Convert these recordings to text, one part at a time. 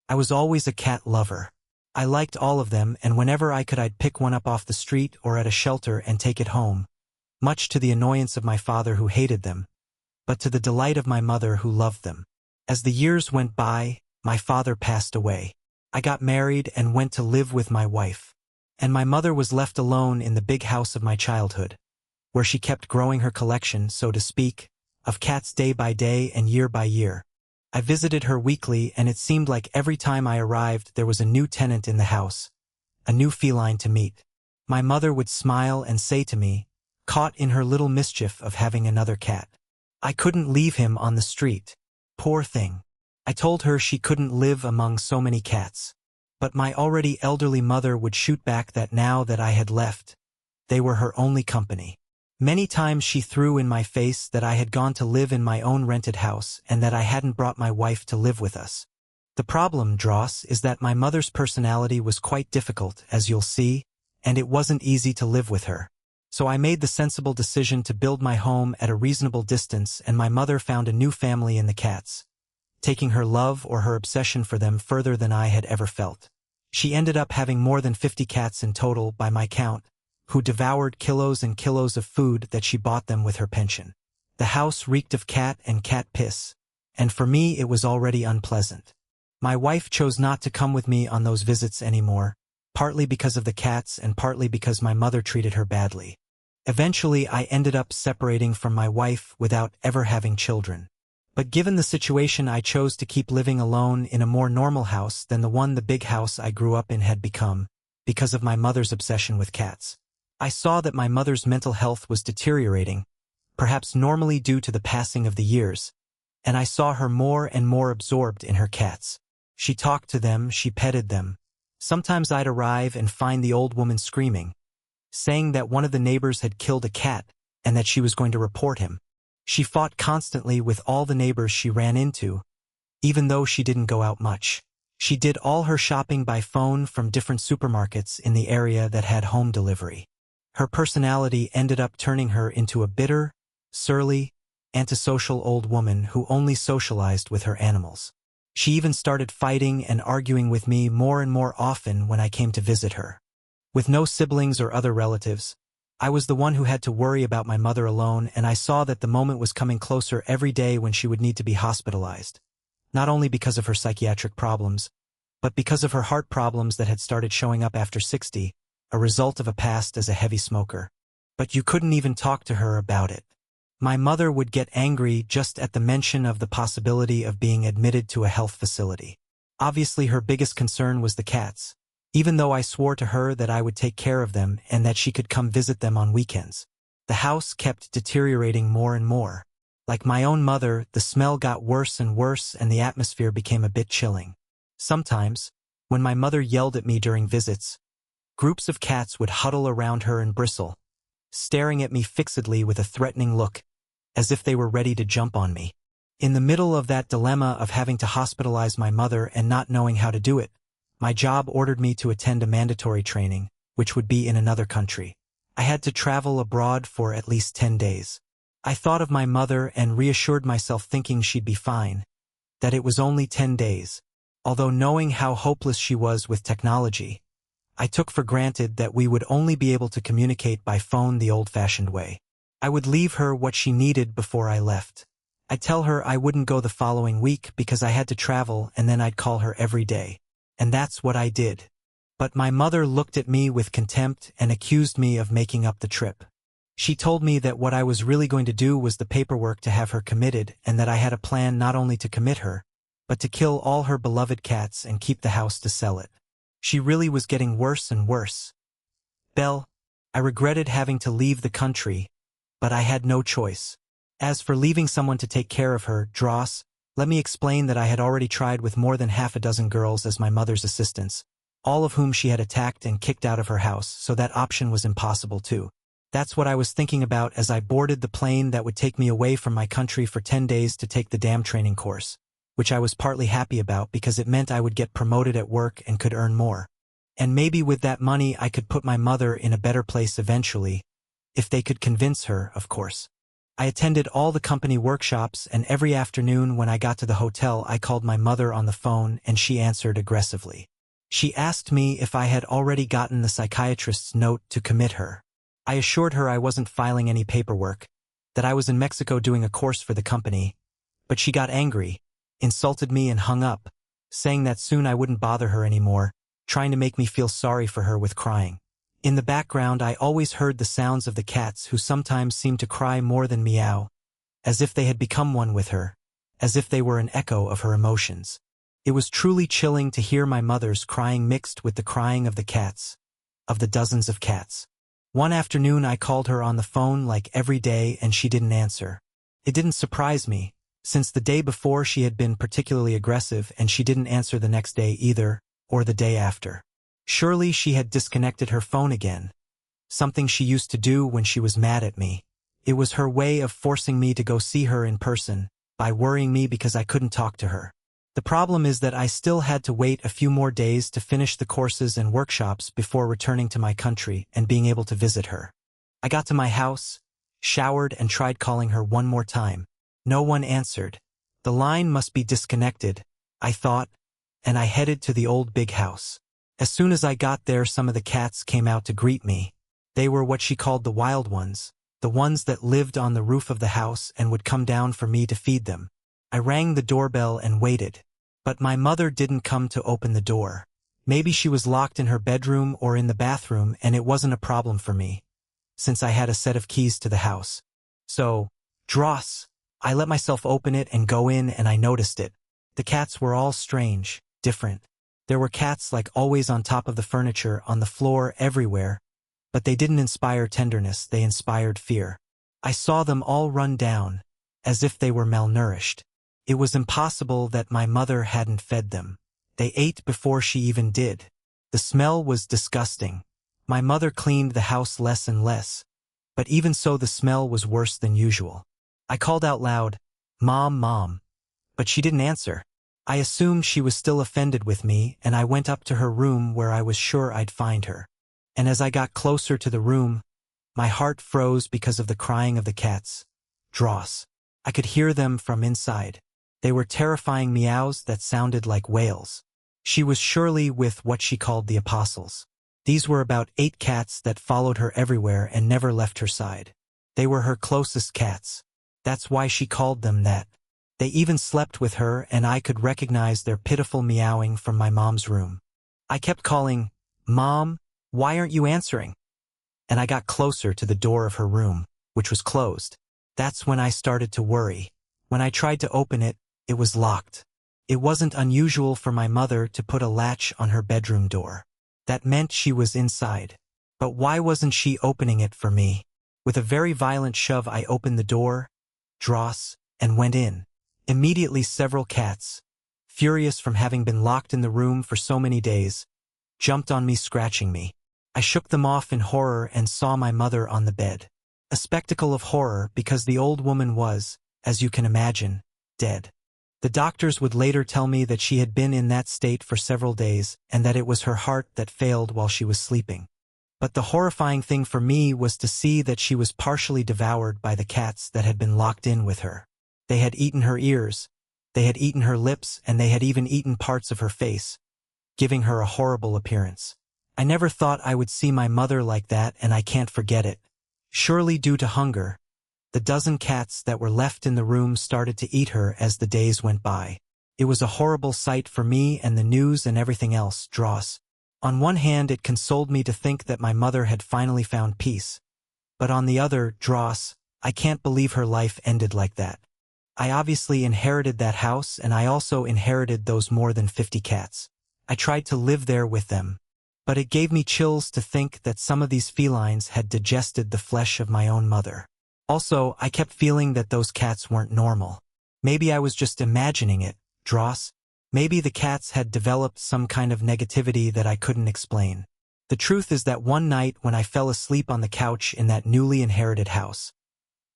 I was always a cat lover. I liked all of them, and whenever I could I'd pick one up off the street or at a shelter and take it home, much to the annoyance of my father who hated them, but to the delight of my mother who loved them. As the years went by, my father passed away. I got married and went to live with my wife, and my mother was left alone in the big house of my childhood, where she kept growing her collection, so to speak, of cats day by day and year by year. I visited her weekly, and it seemed like every time I arrived there was a new tenant in the house, a new feline to meet. My mother would smile and say to me, caught in her little mischief of having another cat, I couldn't leave him on the street. Poor thing. I told her she couldn't live among so many cats. But my already elderly mother would shoot back that now that I had left, they were her only company. Many times she threw in my face that I had gone to live in my own rented house and that I hadn't brought my wife to live with us. The problem, Dross, is that my mother's personality was quite difficult, as you'll see, and it wasn't easy to live with her. So I made the sensible decision to build my home at a reasonable distance, and my mother found a new family in the cats, taking her love or her obsession for them further than I had ever felt. She ended up having more than 50 cats in total by my count, who devoured kilos and kilos of food that she bought them with her pension. The house reeked of cat and cat piss, and for me it was already unpleasant. My wife chose not to come with me on those visits anymore, partly because of the cats and partly because my mother treated her badly. Eventually I ended up separating from my wife without ever having children. But given the situation, I chose to keep living alone in a more normal house than the big house I grew up in had become, because of my mother's obsession with cats. I saw that my mother's mental health was deteriorating, perhaps normally due to the passing of the years, and I saw her more and more absorbed in her cats. She talked to them, she petted them. Sometimes I'd arrive and find the old woman screaming, saying that one of the neighbors had killed a cat and that she was going to report him. She fought constantly with all the neighbors she ran into, even though she didn't go out much. She did all her shopping by phone from different supermarkets in the area that had home delivery. Her personality ended up turning her into a bitter, surly, antisocial old woman who only socialized with her animals. She even started fighting and arguing with me more and more often when I came to visit her. With no siblings or other relatives, I was the one who had to worry about my mother alone, and I saw that the moment was coming closer every day when she would need to be hospitalized, not only because of her psychiatric problems, but because of her heart problems that had started showing up after 60, a result of a past as a heavy smoker. But you couldn't even talk to her about it. My mother would get angry just at the mention of the possibility of being admitted to a health facility. Obviously her biggest concern was the cats, even though I swore to her that I would take care of them and that she could come visit them on weekends. The house kept deteriorating more and more. Like my own mother, the smell got worse and worse and the atmosphere became a bit chilling. Sometimes, when my mother yelled at me during visits, groups of cats would huddle around her and bristle, staring at me fixedly with a threatening look, as if they were ready to jump on me. In the middle of that dilemma of having to hospitalize my mother and not knowing how to do it, my job ordered me to attend a mandatory training, which would be in another country. I had to travel abroad for at least 10 days. I thought of my mother and reassured myself thinking she'd be fine, that it was only 10 days. Although knowing how hopeless she was with technology, I took for granted that we would only be able to communicate by phone the old-fashioned way. I would leave her what she needed before I left. I'd tell her I wouldn't go the following week because I had to travel, and then I'd call her every day. And that's what I did. But my mother looked at me with contempt and accused me of making up the trip. She told me that what I was really going to do was the paperwork to have her committed, and that I had a plan not only to commit her, but to kill all her beloved cats and keep the house to sell it. She really was getting worse and worse. Belle, I regretted having to leave the country, but I had no choice. As for leaving someone to take care of her, Dross, let me explain that I had already tried with more than half a dozen girls as my mother's assistants, all of whom she had attacked and kicked out of her house, so that option was impossible too. That's what I was thinking about as I boarded the plane that would take me away from my country for 10 days to take the damn training course, which I was partly happy about because it meant I would get promoted at work and could earn more. And maybe with that money I could put my mother in a better place eventually, if they could convince her, of course. I attended all the company workshops, and every afternoon when I got to the hotel I called my mother on the phone and she answered aggressively. She asked me if I had already gotten the psychiatrist's note to commit her. I assured her I wasn't filing any paperwork, that I was in Mexico doing a course for the company, but she got angry, insulted me and hung up, saying that soon I wouldn't bother her anymore, trying to make me feel sorry for her with crying. In the background I always heard the sounds of the cats, who sometimes seemed to cry more than meow, as if they had become one with her, as if they were an echo of her emotions. It was truly chilling to hear my mother's crying mixed with the crying of the cats, of the dozens of cats. One afternoon I called her on the phone like every day and she didn't answer. It didn't surprise me, since the day before she had been particularly aggressive and she didn't answer the next day either, or the day after. Surely she had disconnected her phone again, something she used to do when she was mad at me. It was her way of forcing me to go see her in person, by worrying me because I couldn't talk to her. The problem is that I still had to wait a few more days to finish the courses and workshops before returning to my country and being able to visit her. I got to my house, showered and tried calling her one more time. No one answered. The line must be disconnected, I thought, and I headed to the old big house. As soon as I got there, some of the cats came out to greet me. They were what she called the wild ones, the ones that lived on the roof of the house and would come down for me to feed them. I rang the doorbell and waited. But my mother didn't come to open the door. Maybe she was locked in her bedroom or in the bathroom, and it wasn't a problem for me, since I had a set of keys to the house. So, Dross, I let myself open it and go in, and I noticed it. The cats were all strange, different. There were cats like always on top of the furniture, on the floor, everywhere, but they didn't inspire tenderness, they inspired fear. I saw them all run down, as if they were malnourished. It was impossible that my mother hadn't fed them. They ate before she even did. The smell was disgusting. My mother cleaned the house less and less, but even so the smell was worse than usual. I called out loud, "Mom, Mom," but she didn't answer. I assumed she was still offended with me, and I went up to her room where I was sure I'd find her. And as I got closer to the room, my heart froze because of the crying of the cats. Dross. I could hear them from inside. They were terrifying meows that sounded like wails. She was surely with what she called the apostles. These were about 8 cats that followed her everywhere and never left her side. They were her closest cats. That's why she called them that. They even slept with her, and I could recognize their pitiful meowing from my mom's room. I kept calling, "Mom, why aren't you answering?" And I got closer to the door of her room, which was closed. That's when I started to worry. When I tried to open it, it was locked. It wasn't unusual for my mother to put a latch on her bedroom door. That meant she was inside. But why wasn't she opening it for me? With a very violent shove I opened the door, Dross, and went in. Immediately several cats, furious from having been locked in the room for so many days, jumped on me, scratching me. I shook them off in horror and saw my mother on the bed. A spectacle of horror because the old woman was, as you can imagine, dead. The doctors would later tell me that she had been in that state for several days and that it was her heart that failed while she was sleeping. But the horrifying thing for me was to see that she was partially devoured by the cats that had been locked in with her. They had eaten her ears, they had eaten her lips, and they had even eaten parts of her face, giving her a horrible appearance. I never thought I would see my mother like that, and I can't forget it. Surely due to hunger, the dozen cats that were left in the room started to eat her as the days went by. It was a horrible sight for me and the news and everything else, Dross. On one hand, it consoled me to think that my mother had finally found peace. But on the other, Dross, I can't believe her life ended like that. I obviously inherited that house, and I also inherited those more than 50 cats. I tried to live there with them, but it gave me chills to think that some of these felines had digested the flesh of my own mother. Also, I kept feeling that those cats weren't normal. Maybe I was just imagining it, Dross. Maybe the cats had developed some kind of negativity that I couldn't explain. The truth is that one night when I fell asleep on the couch in that newly inherited house,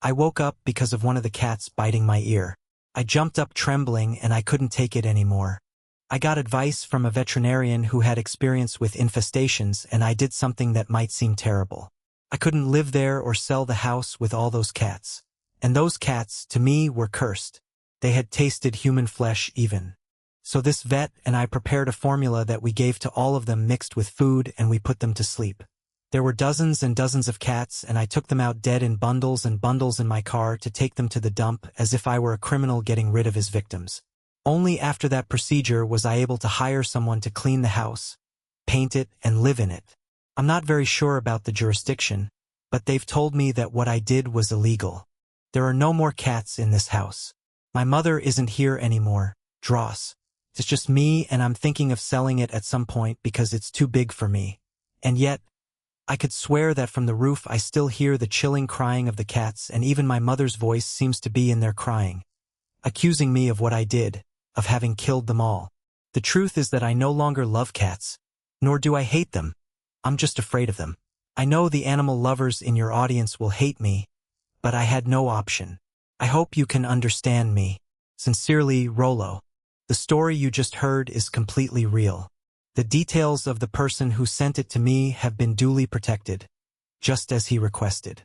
I woke up because of one of the cats biting my ear. I jumped up trembling and I couldn't take it anymore. I got advice from a veterinarian who had experience with infestations, and I did something that might seem terrible. I couldn't live there or sell the house with all those cats. And those cats, to me, were cursed. They had tasted human flesh even. So this vet and I prepared a formula that we gave to all of them mixed with food, and we put them to sleep. There were dozens and dozens of cats, and I took them out dead in bundles and bundles in my car to take them to the dump as if I were a criminal getting rid of his victims. Only after that procedure was I able to hire someone to clean the house, paint it, and live in it. I'm not very sure about the jurisdiction, but they've told me that what I did was illegal. There are no more cats in this house. My mother isn't here anymore, Dross. It's just me, and I'm thinking of selling it at some point because it's too big for me. And yet, I could swear that from the roof I still hear the chilling crying of the cats, and even my mother's voice seems to be in there crying, accusing me of what I did, of having killed them all. The truth is that I no longer love cats, nor do I hate them. I'm just afraid of them. I know the animal lovers in your audience will hate me, but I had no option. I hope you can understand me. Sincerely, Rolo. The story you just heard is completely real. The details of the person who sent it to me have been duly protected, just as he requested.